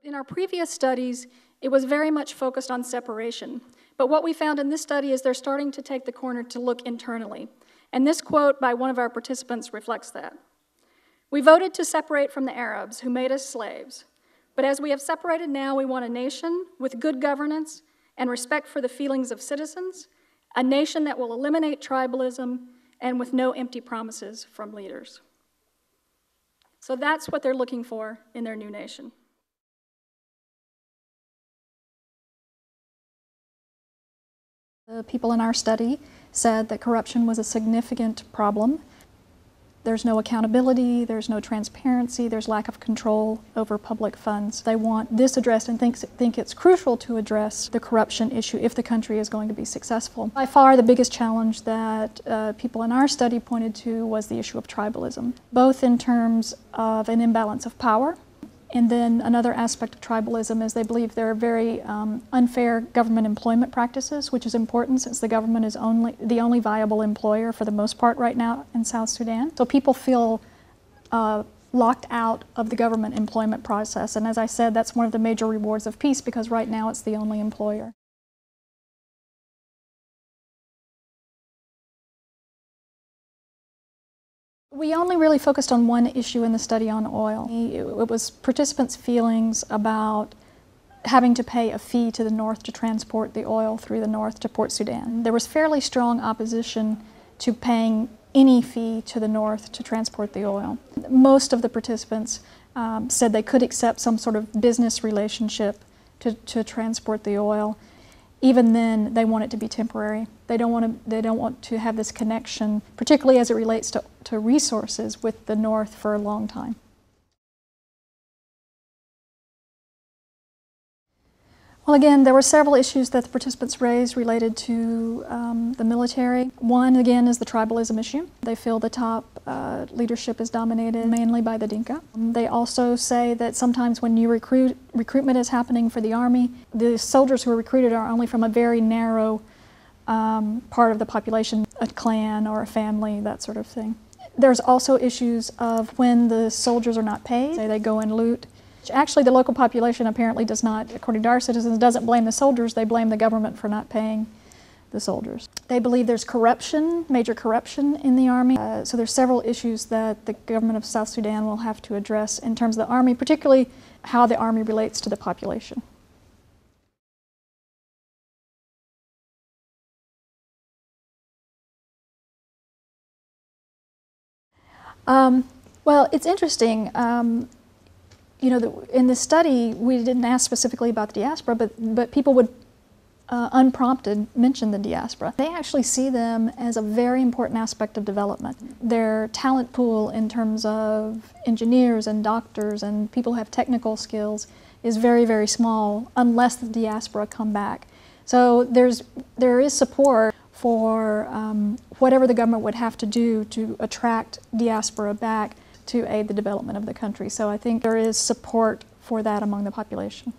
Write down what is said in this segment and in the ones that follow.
In our previous studies, it was very much focused on separation. But what we found in this study is they're starting to take the corner to look internally. And this quote by one of our participants reflects that. "We voted to separate from the Arabs, who made us slaves. But as we have separated now, we want a nation with good governance and respect for the feelings of citizens, a nation that will eliminate tribalism and with no empty promises from leaders." So that's what they're looking for in their new nation. The people in our study said that corruption was a significant problem. There's no accountability, there's no transparency, there's lack of control over public funds. They want this addressed and think it's crucial to address the corruption issue if the country is going to be successful. By far the biggest challenge that people in our study pointed to was the issue of tribalism, both in terms of an imbalance of power. And then another aspect of tribalism is they believe there are very unfair government employment practices, which is important since the government is the only viable employer for the most part right now in South Sudan. So people feel locked out of the government employment process. And as I said, that's one of the major rewards of peace because right now it's the only employer. We only really focused on one issue in the study on oil. It was participants' feelings about having to pay a fee to the north to transport the oil through the north to Port Sudan. There was fairly strong opposition to paying any fee to the north to transport the oil. Most of the participants said they could accept some sort of business relationship to transport the oil. Even then, they want it to be temporary. They don't want to have this connection, particularly as it relates to resources with the North for a long time. Well, again, there were several issues that the participants raised related to the military. One, again, is the tribalism issue. They feel the top leadership is dominated mainly by the Dinka. They also say that sometimes when new recruitment is happening for the army, the soldiers who are recruited are only from a very narrow part of the population, a clan or a family, that sort of thing. There's also issues of when the soldiers are not paid, say they go and loot. Actually, the local population apparently does not, according to our citizens, doesn't blame the soldiers, they blame the government for not paying the soldiers. They believe there's corruption, major corruption in the army. So there's several issues that the government of South Sudan will have to address in terms of the army, particularly how the army relates to the population. Well, it's interesting. You know, in the study, we didn't ask specifically about the diaspora, but people would unprompted mention the diaspora. They actually see them as a very important aspect of development. Their talent pool in terms of engineers and doctors and people who have technical skills is very, very small unless the diaspora come back. So there is support for whatever the government would have to do to attract diaspora back to aid the development of the country. So I think there is support for that among the population.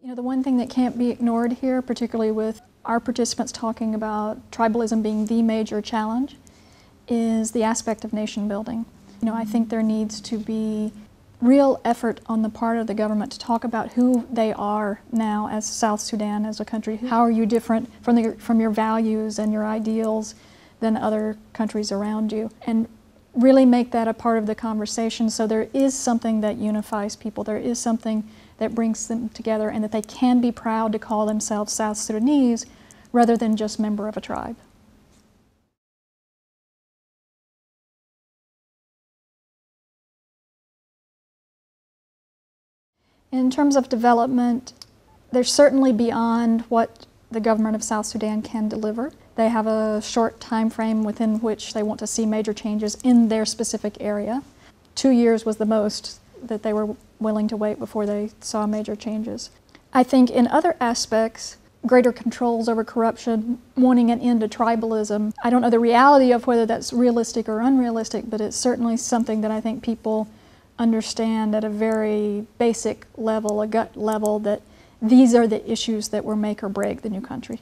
You know, the one thing that can't be ignored here, particularly with our participants talking about tribalism being the major challenge, is the aspect of nation building. You know, I think there needs to be real effort on the part of the government to talk about who they are now as South Sudan, as a country. How are you different from your values and your ideals than other countries around you? And really make that a part of the conversation so there is something that unifies people, there is something that brings them together, and that they can be proud to call themselves South Sudanese rather than just member of a tribe. In terms of development, they're certainly beyond what the government of South Sudan can deliver. They have a short time frame within which they want to see major changes in their specific area. 2 years was the most that they were willing to wait before they saw major changes. I think in other aspects, greater controls over corruption, wanting an end to tribalism, I don't know the reality of whether that's realistic or unrealistic, but it's certainly something that I think people understand at a very basic level, a gut level, that these are the issues that will make or break the new country.